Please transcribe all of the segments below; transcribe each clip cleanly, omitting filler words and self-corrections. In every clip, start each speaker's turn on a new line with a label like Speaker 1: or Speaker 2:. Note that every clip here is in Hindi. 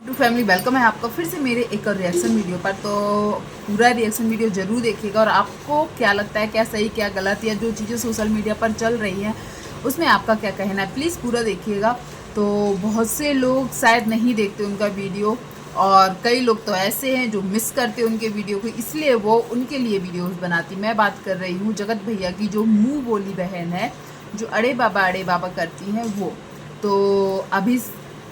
Speaker 1: टू फैमिली वेलकम है आपका फिर से मेरे एक और रिएक्शन वीडियो पर। तो पूरा रिएक्शन वीडियो ज़रूर देखिएगा और आपको क्या लगता है, क्या सही क्या गलत, या जो चीज़ें सोशल मीडिया पर चल रही हैं उसमें आपका क्या कहना है, प्लीज़ पूरा देखिएगा। तो बहुत से लोग शायद नहीं देखते उनका वीडियो, और कई लोग तो ऐसे हैं जो मिस करते उनके वीडियो को, इसलिए वो उनके लिए वीडियोस बनाती। मैं बात कर रही हूँ जगत भैया की, जो मुँह बोली बहन है, जो अड़े बाबा करती हैं वो। तो अभी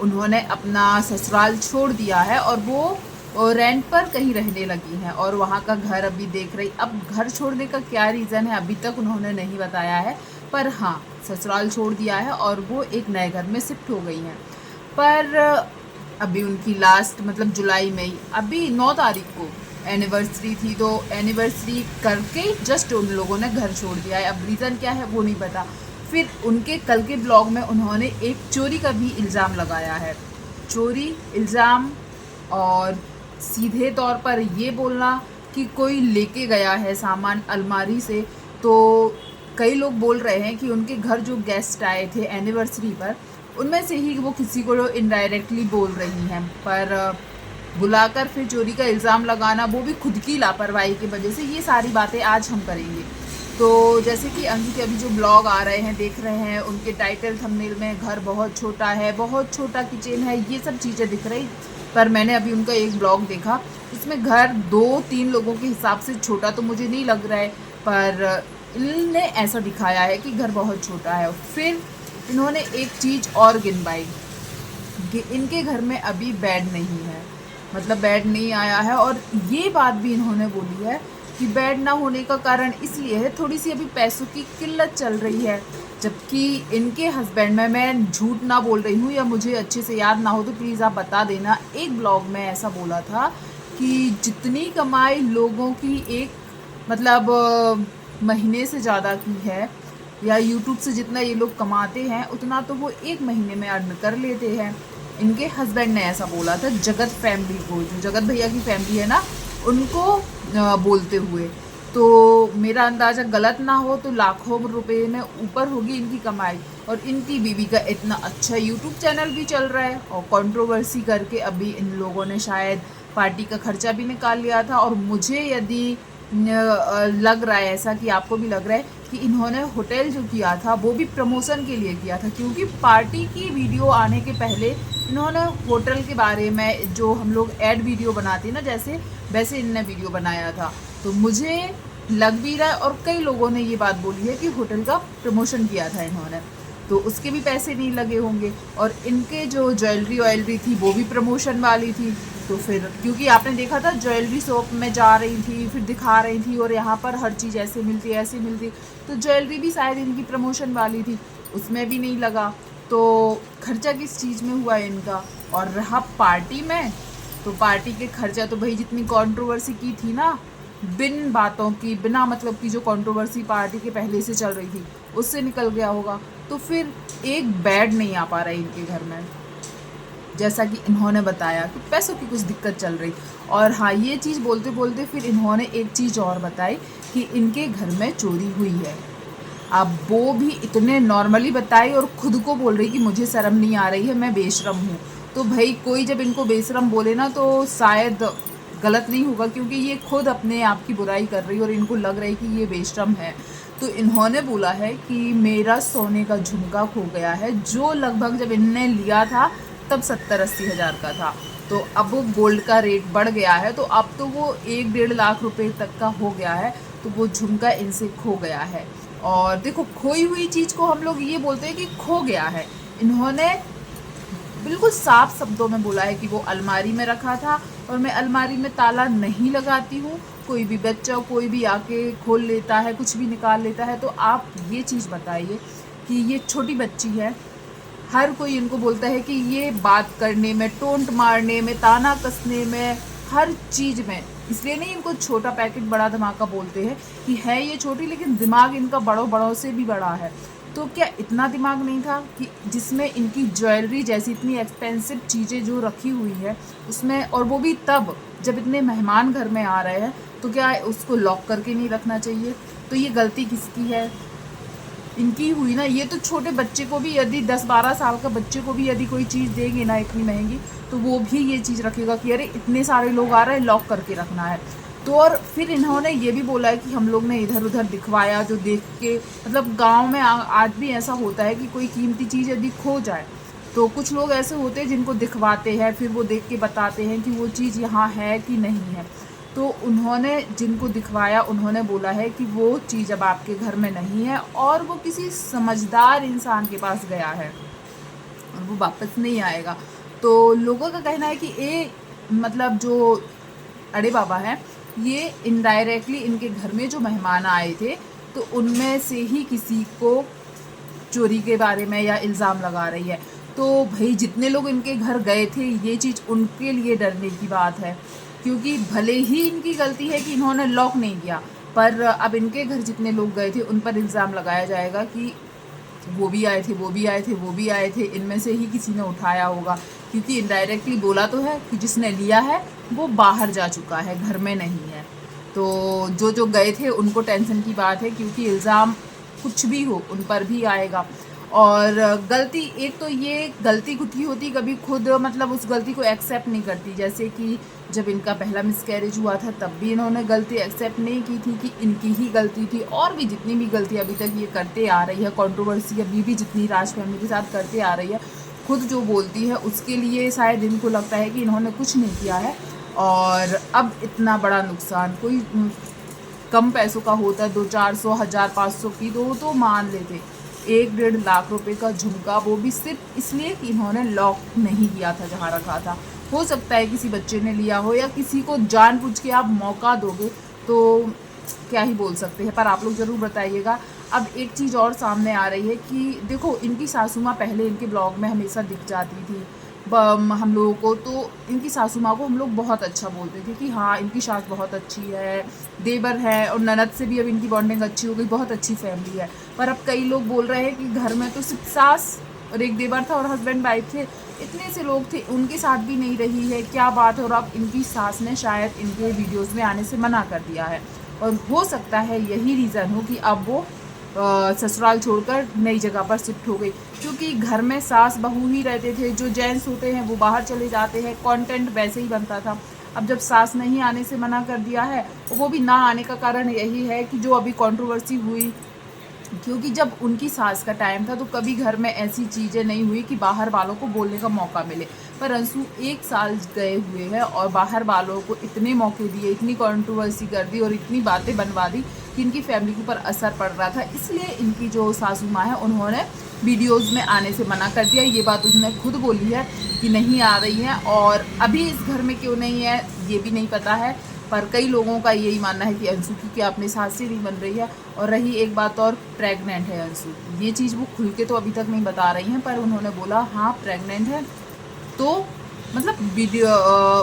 Speaker 1: उन्होंने अपना ससुराल छोड़ दिया है और वो रेंट पर कहीं रहने लगी हैं, और वहाँ का घर अभी देख रही। अब घर छोड़ने का क्या रीज़न है अभी तक उन्होंने नहीं बताया है, पर हाँ ससुराल छोड़ दिया है और वो एक नए घर में शिफ्ट हो गई हैं। पर अभी उनकी लास्ट मतलब जुलाई में ही, अभी 9 तारीख को एनिवर्सरी थी, तो एनिवर्सरी करके जस्ट उन लोगों ने घर छोड़ दिया है। अब रीज़न क्या है वो नहीं पता। फिर उनके कल के ब्लॉग में उन्होंने एक चोरी का भी इल्ज़ाम लगाया है। चोरी इल्ज़ाम, और सीधे तौर पर ये बोलना कि कोई लेके गया है सामान अलमारी से। तो कई लोग बोल रहे हैं कि उनके घर जो गेस्ट आए थे एनिवर्सरी पर, उनमें से ही वो किसी को इनडायरेक्टली बोल रही हैं। पर बुलाकर फिर चोरी का इल्ज़ाम लगाना, वो भी खुद की लापरवाही की वजह से, ये सारी बातें आज हम करेंगे। तो जैसे कि अंजू के अभी जो ब्लॉग आ रहे हैं देख रहे हैं, उनके टाइटल थंबनेल में घर बहुत छोटा है, बहुत छोटा किचन है, ये सब चीज़ें दिख रही। पर मैंने अभी उनका एक ब्लॉग देखा, इसमें घर 2-3 लोगों के हिसाब से छोटा तो मुझे नहीं लग रहा है, पर इनने ऐसा दिखाया है कि घर बहुत छोटा है। फिर इन्होंने एक चीज़ और गिनवाई कि इनके घर में अभी बेड नहीं है, मतलब बेड नहीं आया है। और ये बात भी इन्होंने बोली है कि बेड ना होने का कारण इसलिए है, थोड़ी सी अभी पैसों की किल्लत चल रही है। जबकि इनके हस्बैंड में, मैं झूठ ना बोल रही हूँ या मुझे अच्छे से याद ना हो तो प्लीज़ आप बता देना, एक ब्लॉग में ऐसा बोला था कि जितनी कमाई लोगों की एक मतलब महीने से ज़्यादा की है, या यूट्यूब से जितना ये लोग कमाते हैं उतना तो वो एक महीने में अर्न कर लेते हैं। इनके हस्बैंड ने ऐसा बोला था जगत फैमिली को, जो जगत भैया की फैमिली है ना, उनको बोलते हुए। तो मेरा अंदाज़ा गलत ना हो तो लाखों रुपए में ऊपर होगी इनकी कमाई। और इनकी बीवी का इतना अच्छा यूट्यूब चैनल भी चल रहा है, और कंट्रोवर्सी करके अभी इन लोगों ने शायद पार्टी का खर्चा भी निकाल लिया था। और मुझे यदि लग रहा है ऐसा कि आपको भी लग रहा है कि इन्होंने होटल जो किया था वो भी प्रमोशन के लिए किया था, क्योंकि पार्टी की वीडियो आने के पहले इन्होंने होटल के बारे में, जो हम लोग ऐड वीडियो बनाते हैं ना जैसे, वैसे इनने वीडियो बनाया था। तो मुझे लग भी रहा है, और कई लोगों ने ये बात बोली है कि होटल का प्रमोशन किया था इन्होंने, तो उसके भी पैसे नहीं लगे होंगे। और इनके जो ज्वेलरी ऑयलरी थी वो भी प्रमोशन वाली थी। तो फिर क्योंकि आपने देखा था ज्वेलरी शॉप में जा रही थी, फिर दिखा रही थी, और यहाँ पर हर चीज़ ऐसे मिलती ऐसे मिलती, तो ज्वेलरी भी शायद इनकी प्रमोशन वाली थी, उसमें भी नहीं लगा। तो खर्चा किस चीज़ में हुआ है इनका। और रहा पार्टी में, तो पार्टी के खर्चा तो भाई जितनी कंट्रोवर्सी की थी ना, बिन बातों की, बिना मतलब की जो कंट्रोवर्सी पार्टी के पहले से चल रही थी, उससे निकल गया होगा। तो फिर एक बेड नहीं आ पा रहा है इनके घर में, जैसा कि इन्होंने बताया कि पैसों की कुछ दिक्कत चल रही। और हाँ, ये चीज़ बोलते बोलते फिर इन्होंने एक चीज़ और बताई कि इनके घर में चोरी हुई है। अब वो भी इतने नॉर्मली बताई, और खुद को बोल रही कि मुझे शर्म नहीं आ रही है, मैं बेशरम हूँ। तो भाई कोई जब इनको बेशरम बोले ना तो शायद गलत नहीं होगा, क्योंकि ये खुद अपने आप की बुराई कर रही है और इनको लग रहा है कि ये बेशरम है। तो इन्होंने बोला है कि मेरा सोने का झुमका खो गया है, जो लगभग जब इनने लिया था तब 70-80 हज़ार का था। तो अब वो गोल्ड का रेट बढ़ गया है, तो अब तो वो 1-1.5 लाख रुपए तक का हो गया है। तो वो झुमका इनसे खो गया है। और देखो, खोई हुई चीज़ को हम लोग ये बोलते हैं कि खो गया है। इन्होंने बिल्कुल साफ शब्दों में बोला है कि वो अलमारी में रखा था, और मैं अलमारी में ताला नहीं लगाती हूँ, कोई भी बच्चा कोई भी आके खोल लेता है, कुछ भी निकाल लेता है। तो आप ये चीज़ बताइए कि ये छोटी बच्ची है, हर कोई इनको बोलता है कि ये बात करने में, टोंट मारने में, ताना कसने में, हर चीज़ में, इसलिए नहीं इनको छोटा पैकेट बड़ा धमाका बोलते हैं कि है ये छोटी, लेकिन दिमाग इनका बड़ों बड़ों से भी बड़ा है। तो क्या इतना दिमाग नहीं था कि जिसमें इनकी ज्वेलरी जैसी इतनी एक्सपेंसिव चीज़ें जो रखी हुई है उसमें, और वो भी तब जब इतने मेहमान घर में आ रहे हैं, तो क्या उसको लॉक करके नहीं रखना चाहिए। तो ये गलती किसकी है? इनकी हुई ना, ये तो छोटे बच्चे को भी यदि 10-12 साल का बच्चे को भी यदि कोई चीज़ देंगे ना इतनी महंगी, तो वो भी ये चीज़ रखेगा कि अरे इतने सारे लोग आ रहे हैं, लॉक करके रखना है। तो और फिर इन्होंने ये भी बोला है कि हम लोग ने इधर उधर दिखवाया, जो देख के मतलब गांव में आज भी ऐसा होता है कि कोई कीमती चीज़ यदि खो जाए तो कुछ लोग ऐसे होते हैं जिनको दिखवाते हैं, फिर वो देख के बताते हैं कि वो चीज़ यहाँ है कि नहीं है। तो उन्होंने जिनको दिखवाया उन्होंने बोला है कि वो चीज़ अब आपके घर में नहीं है और वो किसी समझदार इंसान के पास गया है और वो वापस नहीं आएगा। तो लोगों का कहना है कि ये मतलब जो अड़े बाबा है, ये इनडायरेक्टली इनके घर में जो मेहमान आए थे तो उनमें से ही किसी को चोरी के बारे में या इल्ज़ाम लगा रही है। तो भाई जितने लोग इनके घर गए थे ये चीज़ उनके लिए डरने की बात है, क्योंकि भले ही इनकी गलती है कि इन्होंने लॉक नहीं किया, पर अब इनके घर जितने लोग गए थे उन पर इल्ज़ाम लगाया जाएगा कि वो भी आए थे, वो भी आए थे, वो भी आए थे, इनमें से ही किसी ने उठाया होगा। क्योंकि इनडायरेक्टली बोला तो है कि जिसने लिया है वो बाहर जा चुका है, घर में नहीं है। तो जो जो गए थे उनको टेंशन की बात है, क्योंकि इल्ज़ाम कुछ भी हो उन पर भी आएगा। और गलती, एक तो ये गलती खुद की होती, कभी खुद मतलब उस गलती को एक्सेप्ट नहीं करती। जैसे कि जब इनका पहला मिसकैरेज हुआ था तब भी इन्होंने गलती एक्सेप्ट नहीं की थी कि इनकी ही गलती थी, और भी जितनी भी गलती अभी तक ये करते आ रही है, कंट्रोवर्सी अभी भी जितनी राज फैमिली के साथ करते आ रही है, खुद जो बोलती है उसके लिए शायद इनको लगता है कि इन्होंने कुछ नहीं किया है। और अब इतना बड़ा नुकसान कोई कम पैसों का होता है, 200-400 1000 500 की तो मान लेते। 1-1.5 लाख रुपए का झुमका, वो भी सिर्फ इसलिए कि इन्होंने लॉक नहीं किया था जहाँ रखा था। हो सकता है किसी बच्चे ने लिया हो या किसी को जानबूझ के आप मौका दोगे तो क्या ही बोल सकते हैं, पर आप लोग ज़रूर बताइएगा। अब एक चीज़ और सामने आ रही है कि देखो इनकी सासू माँ पहले इनके ब्लॉग में हमेशा दिख जाती थी हम लोगों को, तो इनकी सासू माँ को हम लोग बहुत अच्छा बोलते थे कि हाँ इनकी सास बहुत अच्छी है, देवर है और ननद से भी अब इनकी बॉन्डिंग अच्छी हो गई, बहुत अच्छी फैमिली है। पर अब कई लोग बोल रहे हैं कि घर में तो सिर्फ सास और एक देवर था और हस्बैंड वाइफ थे, इतने से लोग थे, उनके साथ भी नहीं रही है, क्या बात है। और अब इनकी सास ने शायद इनके वीडियोज़ में आने से मना कर दिया है, और हो सकता है यही रीज़न हो कि अब वो ससुराल छोड़कर नई जगह पर शिफ्ट हो गई। क्योंकि घर में सास बहू ही रहते थे, जो जेंट्स होते हैं वो बाहर चले जाते हैं, कंटेंट वैसे ही बनता था। अब जब सास नहीं आने से मना कर दिया है, वो भी ना आने का कारण यही है कि जो अभी कंट्रोवर्सी हुई, क्योंकि जब उनकी सास का टाइम था तो कभी घर में ऐसी चीज़ें नहीं हुई कि बाहर वालों को बोलने का मौका मिले। पर अंशु 1 साल गए हुए हैं और बाहर वालों को इतने मौके दिए, इतनी कंट्रोवर्सी कर दी और इतनी बातें बनवा दी कि इनकी फैमिली के ऊपर असर पड़ रहा था। इसलिए इनकी जो सासू माँ है उन्होंने वीडियोज़ में आने से मना कर दिया। ये बात उसने खुद बोली है कि नहीं आ रही है, और अभी इस घर में क्यों नहीं है ये भी नहीं पता है। पर कई लोगों का यही मानना है कि अंशु की अपने सास से नहीं बन रही है। और रही एक बात और, प्रेग्नेंट है अंशु, ये चीज़ वो खुल के तो अभी तक नहीं बता रही हैं, पर उन्होंने बोला हाँ प्रेग्नेंट है। तो मतलब वीडियो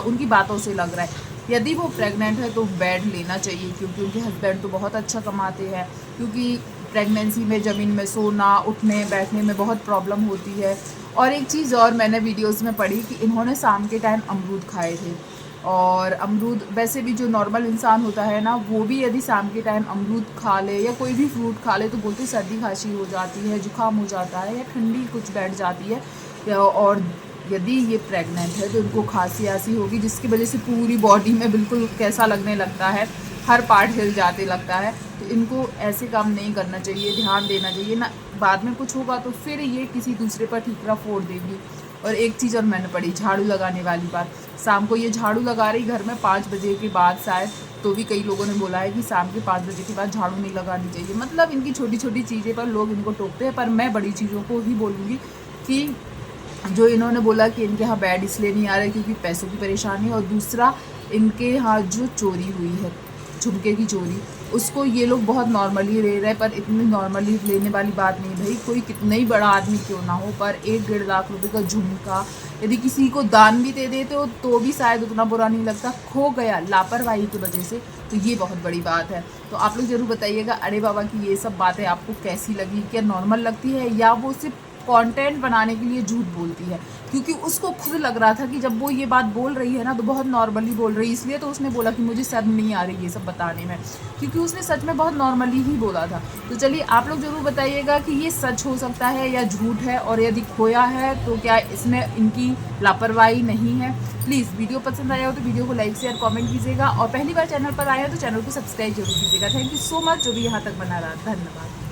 Speaker 1: उनकी बातों से लग रहा है यदि वो प्रेग्नेंट है तो बेड लेना चाहिए, क्योंकि उनके हस्बैंड तो बहुत अच्छा कमाते हैं। क्योंकि प्रेगनेंसी में ज़मीन में सोना उठने बैठने में बहुत प्रॉब्लम होती है। और एक चीज़ और मैंने वीडियोस में पढ़ी कि इन्होंने शाम के टाइम अमरूद खाए थे, और अमरूद वैसे भी जो नॉर्मल इंसान होता है ना, वो भी यदि शाम के टाइम अमरूद खा ले या कोई भी फ्रूट खा ले तो बोलते सर्दी खांसी हो जाती है, जुकाम हो जाता है या ठंडी कुछ बैठ जाती है। और यदि ये प्रेग्नेंट है तो इनको खांसी आसी होगी, जिसकी वजह से पूरी बॉडी में बिल्कुल कैसा लगने लगता है, हर पार्ट हिल जाते लगता है। तो इनको ऐसे काम नहीं करना चाहिए, ध्यान देना चाहिए ना, बाद में कुछ होगा तो फिर ये किसी दूसरे पर ठीकरा फोड़ देगी। और एक चीज़ और मैंने पढ़ी, झाड़ू लगाने वाली बात। शाम को ये झाड़ू लगा रही घर में 5 बजे के बाद शायद, तो भी कई लोगों ने बोला है कि शाम के 5 बजे के बाद झाड़ू नहीं लगानी चाहिए। मतलब इनकी छोटी छोटी चीज़ें पर लोग इनको टोकते हैं, पर मैं बड़ी चीज़ों को ही बोलूँगी कि जो इन्होंने बोला कि इनके यहाँ बेड इसलिए नहीं आ रहे क्योंकि पैसों की परेशानी, और दूसरा इनके यहाँ जो चोरी हुई है, झुमके की चोरी, उसको ये लोग बहुत नॉर्मली ले रहे हैं। पर इतनी नॉर्मली लेने वाली बात नहीं भाई, कोई कितना ही बड़ा आदमी क्यों ना हो, पर 1-1.5 लाख रुपए का झुमका यदि किसी को दान भी दे देते हो तो भी शायद उतना बुरा नहीं लगता। खो गया लापरवाही की वजह से, तो ये बहुत बड़ी बात है। तो आप लोग ज़रूर बताइएगा अरे बाबा की ये सब बातें आपको कैसी लगी, क्या नॉर्मल लगती है या वो सिर्फ कंटेंट बनाने के लिए झूठ बोलती है। क्योंकि उसको खुद लग रहा था कि जब वो ये बात बोल रही है ना तो बहुत नॉर्मली बोल रही है, इसलिए तो उसने बोला कि मुझे शर्म नहीं आ रही ये सब बताने में, क्योंकि उसने सच में बहुत नॉर्मली ही बोला था। तो चलिए आप लोग ज़रूर बताइएगा कि ये सच हो सकता है या झूठ है, और यदि खोया है तो क्या इसमें इनकी लापरवाही नहीं है। प्लीज़ वीडियो पसंद आया हो तो वीडियो को लाइक शेयर कमेंट कीजिएगा, और पहली बार चैनल पर आया हो तो चैनल को सब्सक्राइब जरूर कीजिएगा। थैंक यू सो मच जो भी यहाँ तक बना रहा। धन्यवाद।